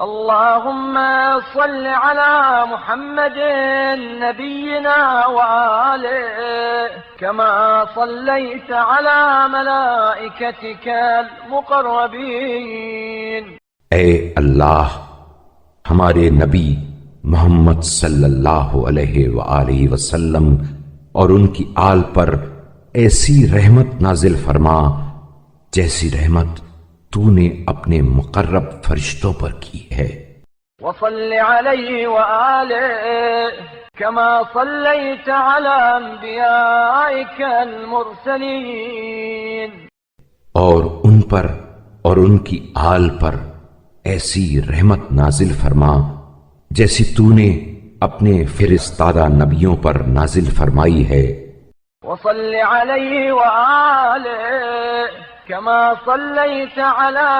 اللهم صل على محمد نبينا وآله كما صليت على ملائكتك المقربين۔ اے اللہ ہمارے نبی محمد صلی اللہ علیہ وآلہ وسلم اور ان کی آل پر ایسی رحمت نازل فرما جیسی رحمت تو نے اپنے مقرب فرشتوں پر کی ہے۔ وصل عليه وآله كما صليت على انبيائك المرسلين، اور ان پر اور ان کی آل پر ایسی رحمت نازل فرما جیسی تو نے اپنے فرستادہ نبیوں پر نازل فرمائی ہے۔ وصل عليه وآله كما صليت على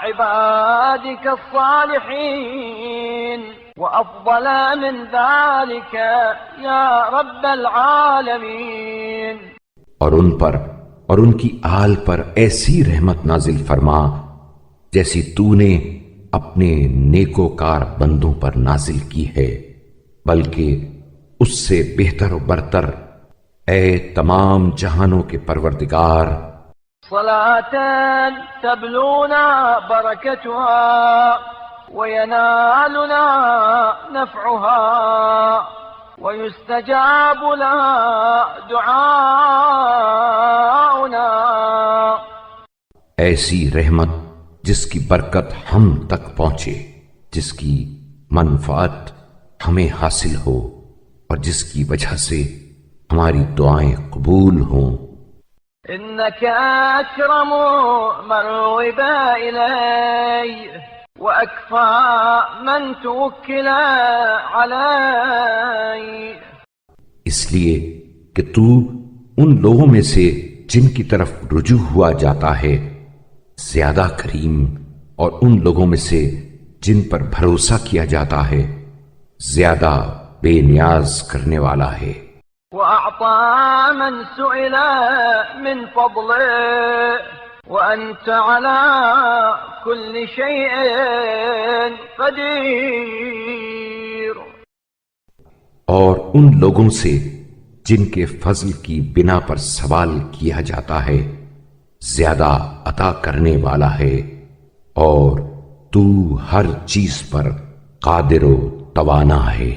عبادك الصالحين وأفضل من ذلك يا رب العالمين۔ اور ان پر اور ان کی آل پر ایسی رحمت نازل فرما جیسی تو نے اپنے نیکوکار بندوں پر نازل کی ہے، بلکہ اس سے بہتر و برتر اے تمام جہانوں کے پروردگار۔ صلاة تبلونا بركتها وينالنا نفعها ويستجاب لنا دعاؤنا، ایسی رحمت جس کی برکت ہم تک پہنچے، جس کی منفعت ہمیں حاصل ہو اور جس کی وجہ سے ہماری دعائیں قبول ہوں۔ إنك أكرم من وهب إلي وأكفى من توكل علي، اس لیے کہ تو ان لوگوں میں سے جن کی طرف رجوع ہوا جاتا ہے زیادہ کریم، اور ان لوگوں میں سے جن پر بھروسہ کیا جاتا ہے زیادہ بے نیاز کرنے والا ہے۔ وأعطى من سئل من فضله وأنت على كل شيء قدير، اور ان لوگوں سے جن کے فضل کی بنا پر سوال کیا جاتا ہے زیادہ عطا کرنے والا ہے، اور تو ہر چیز پر قادر و توانا ہے۔